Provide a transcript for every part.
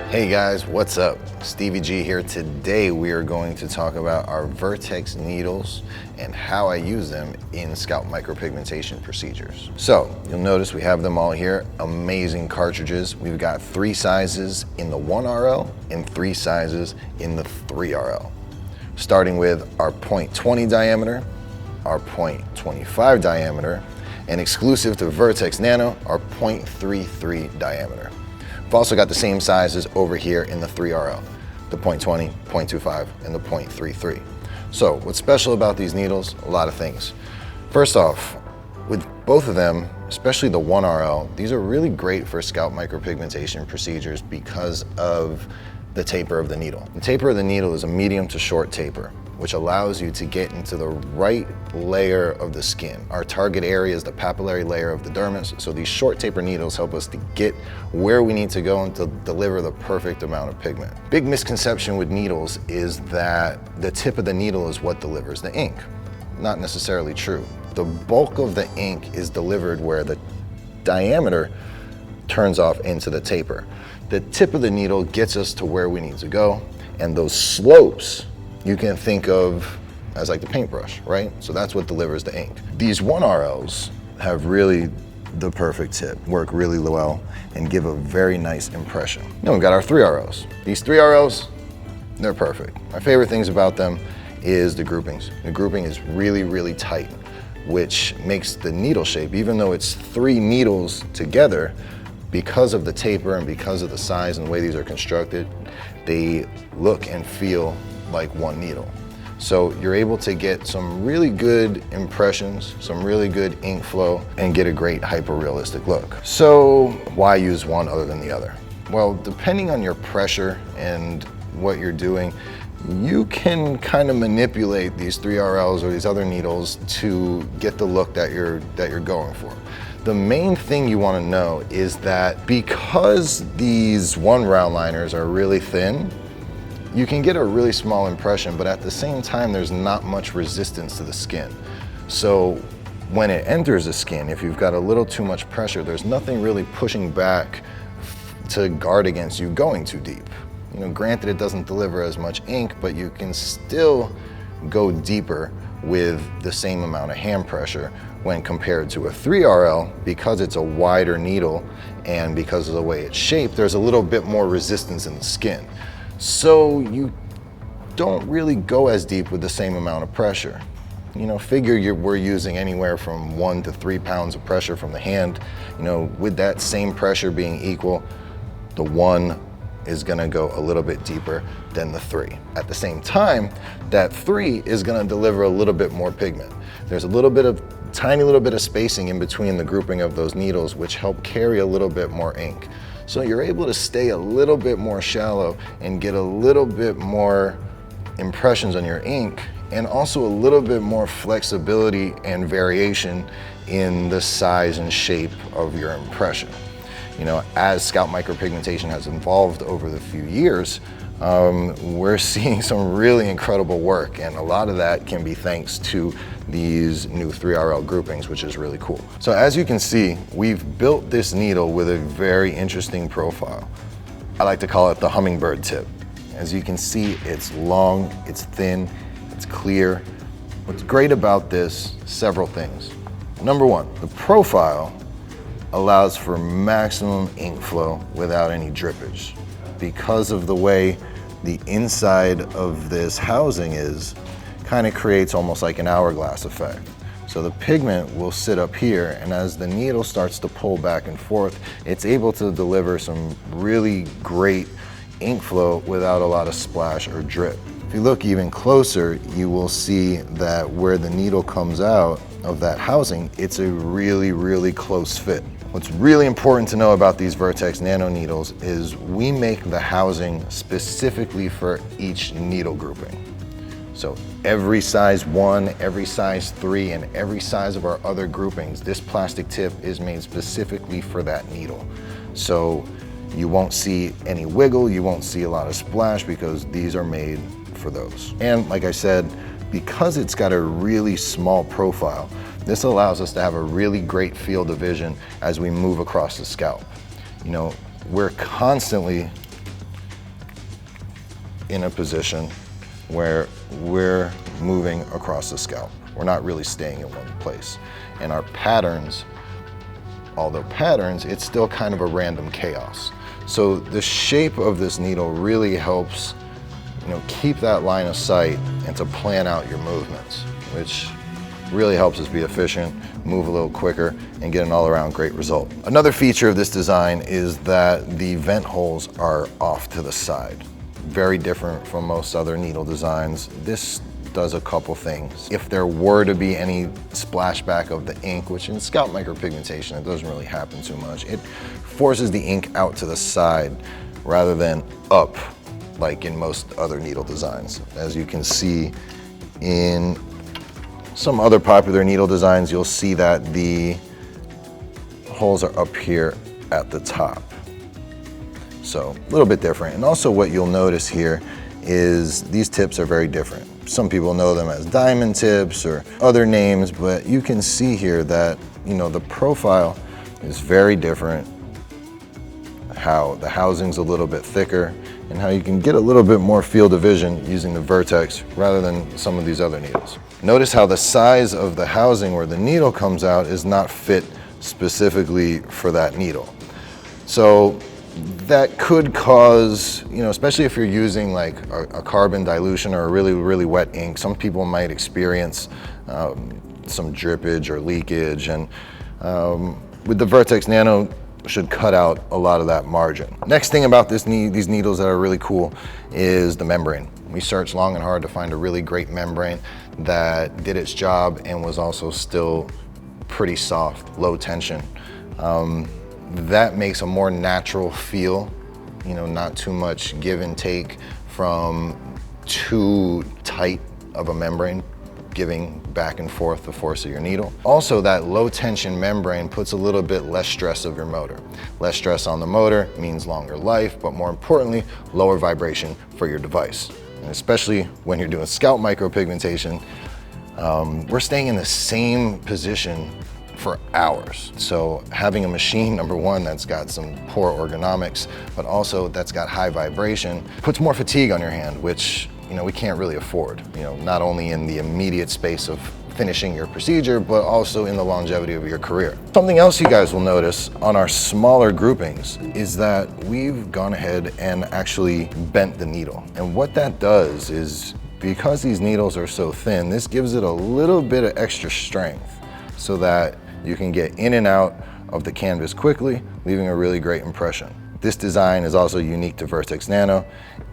Hey guys, what's up? Stevey G here. Today we are going to talk about our Vertex needles and how I use them in scalp micropigmentation procedures. So you'll notice we have them all here. Amazing cartridges. We've got 3 sizes in the 1RL and 3 sizes in the 3RL. Starting with our 0.20 diameter, our 0.25 diameter, and exclusive to Vertix Nano, our 0.33 diameter. We've also got the same sizes over here in the 3RL, the 0.20, 0.25, and the 0.33. So what's special about these needles? A lot of things. First off, with both of them, especially the 1RL, these are really great for scalp micropigmentation procedures because of the taper of the needle. The taper of the needle is a medium to short taper, which allows you to get into the right layer of the skin. Our target area is the papillary layer of the dermis, so these short taper needles help us to get where we need to go and to deliver the perfect amount of pigment. Big misconception with needles is that the tip of the needle is what delivers the ink. Not necessarily true. The bulk of the ink is delivered where the diameter turns off into the taper. The tip of the needle gets us to where we need to go, and those slopes you can think of as like the paintbrush, right? So that's what delivers the ink. These 1RLs have really the perfect tip, work really well, and give a very nice impression. Then we've got our 3RLs. These 3RLs, they're perfect. My favorite things about them is the groupings. The grouping is really, really tight, which makes the needle shape, even though it's 3 needles together, because of the taper and because of the size and the way these are constructed, they look and feel like one needle. So you're able to get some really good impressions, some really good ink flow, and get a great hyper-realistic look. So why use one other than the other? Well, depending on your pressure and what you're doing, you can kind of manipulate these 3RLs or these other needles to get the look that you're going for. The main thing you want to know is that because these 1 round liners are really thin, you can get a really small impression, but at the same time, there's not much resistance to the skin. So when it enters the skin, if you've got a little too much pressure, there's nothing really pushing back to guard against you going too deep. You know, granted, it doesn't deliver as much ink, but you can still go deeper with the same amount of hand pressure when compared to a 3RL. Because it's a wider needle and because of the way it's shaped, there's a little bit more resistance in the skin. So you don't really go as deep with the same amount of pressure. You know, figure we're using anywhere from 1 to 3 pounds of pressure from the hand. You know, with that same pressure being equal, the 1 is gonna go a little bit deeper than the 3. At the same time, that 3 is gonna deliver a little bit more pigment. There's a tiny little bit of spacing in between the grouping of those needles, which help carry a little bit more ink. So you're able to stay a little bit more shallow and get a little bit more impressions on your ink, and also a little bit more flexibility and variation in the size and shape of your impression. You know, as scalp micropigmentation has evolved over the few years, we're seeing some really incredible work, and a lot of that can be thanks to these new 3RL groupings, which is really cool. So as you can see, we've built this needle with a very interesting profile. I like to call it the hummingbird tip. As you can see, it's long, it's thin, it's clear. What's great about this, several things. Number 1, the profile allows for maximum ink flow without any drippage. Because of the way the inside of this housing is, kind of creates almost like an hourglass effect. So the pigment will sit up here, and as the needle starts to pull back and forth, it's able to deliver some really great ink flow without a lot of splash or drip. If you look even closer, you will see that where the needle comes out of that housing, it's a really, really close fit. What's really important to know about these Vertex Nano needles is we make the housing specifically for each needle grouping. So every size 1, every size 3, and every size of our other groupings, this plastic tip is made specifically for that needle. So you won't see any wiggle, you won't see a lot of splash, because these are made for those. And like I said, because it's got a really small profile, this allows us to have a really great field of vision as we move across the scalp. You know, we're constantly in a position where we're moving across the scalp. We're not really staying in one place. And our patterns, although patterns, it's still kind of a random chaos. So the shape of this needle really helps, keep that line of sight and to plan out your movements, which really helps us be efficient, move a little quicker, and get an all-around great result. Another feature of this design is that the vent holes are off to the side. Very different from most other needle designs. This does a couple things. If there were to be any splashback of the ink, which in scalp micropigmentation, it doesn't really happen too much, it forces the ink out to the side rather than up like in most other needle designs. As you can see in some other popular needle designs, you'll see that the holes are up here at the top. So a little bit different. And also what you'll notice here is these tips are very different. Some people know them as diamond tips or other names, but you can see here that, the profile is very different, how the housing's a little bit thicker, and how you can get a little bit more field of vision using the Vertex rather than some of these other needles. Notice how the size of the housing where the needle comes out is not fit specifically for that needle. So that could cause, especially if you're using like a carbon dilution or a really, really wet ink, some people might experience some drippage or leakage, and with the Vertix Nano, should cut out a lot of that margin. Next thing about these needles that are really cool is the membrane. We searched long and hard to find a really great membrane that did its job and was also still pretty soft, low tension. That makes a more natural feel, not too much give and take from too tight of a membrane, giving back and forth the force of your needle. Also, that low tension membrane puts a little bit less stress of your motor. Less stress on the motor means longer life, but more importantly, lower vibration for your device. And especially when you're doing scalp micropigmentation, we're staying in the same position for hours. So having a machine, number one, that's got some poor ergonomics, but also that's got high vibration, puts more fatigue on your hand, which we can't really afford, not only in the immediate space of finishing your procedure, but also in the longevity of your career. Something else you guys will notice on our smaller groupings is that we've gone ahead and actually bent the needle. And what that does is, because these needles are so thin, this gives it a little bit of extra strength so that you can get in and out of the canvas quickly, leaving a really great impression. This design is also unique to Vertix Nano,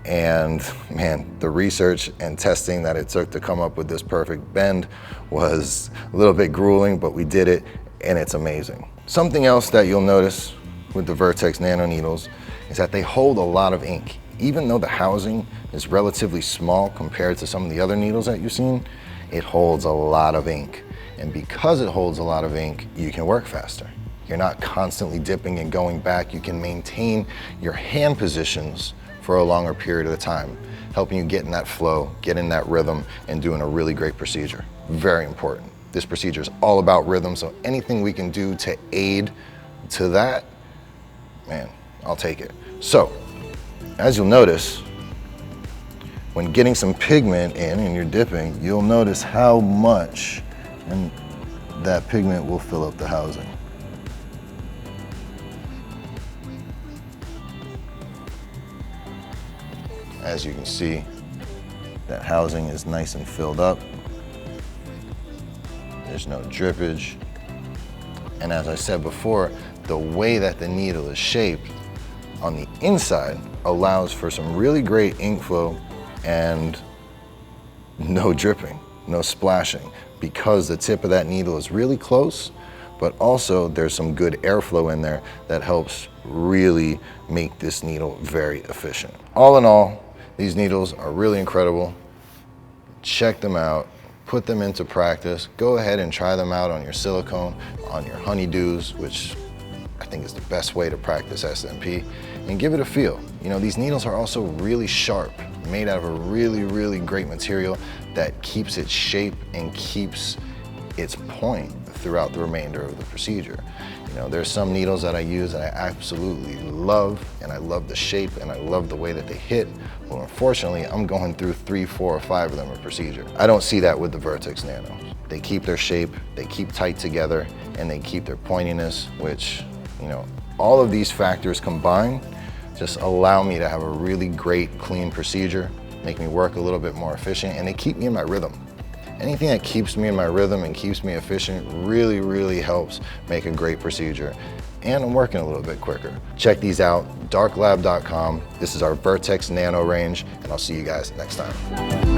and man, the research and testing that it took to come up with this perfect bend was a little bit grueling, but we did it and it's amazing. Something else that you'll notice with the Vertix Nano needles is that they hold a lot of ink. Even though the housing is relatively small compared to some of the other needles that you've seen, it holds a lot of ink. And because it holds a lot of ink, you can work faster. You're not constantly dipping and going back. You can maintain your hand positions for a longer period of time, helping you get in that flow, get in that rhythm, and doing a really great procedure. Very important. This procedure is all about rhythm, so anything we can do to aid to that, man, I'll take it. So, as you'll notice, when getting some pigment in and you're dipping, you'll notice how much and that pigment will fill up the housing. As you can see, that housing is nice and filled up. There's no drippage. And as I said before, the way that the needle is shaped on the inside allows for some really great ink flow and no dripping, no splashing, because the tip of that needle is really close, but also there's some good airflow in there that helps really make this needle very efficient. All in all, these needles are really incredible. Check them out, put them into practice. Go ahead and try them out on your silicone, on your honeydews, which I think is the best way to practice SMP, and give it a feel. These needles are also really sharp, made out of a really, really great material that keeps its shape and keeps its point throughout the remainder of the procedure. You know, there's some needles that I use that I absolutely love, and I love the shape and I love the way that they hit. Well, unfortunately, I'm going through 3, 4, or 5 of them a procedure. I don't see that with the Vertix Nanos. They keep their shape, they keep tight together, and they keep their pointiness, which, you know, all of these factors combined just allow me to have a really great, clean procedure, make me work a little bit more efficient, and they keep me in my rhythm. Anything that keeps me in my rhythm and keeps me efficient really, really helps make a great procedure. And I'm working a little bit quicker. Check these out, darklab.com. This is our Vertix Nano range, and I'll see you guys next time.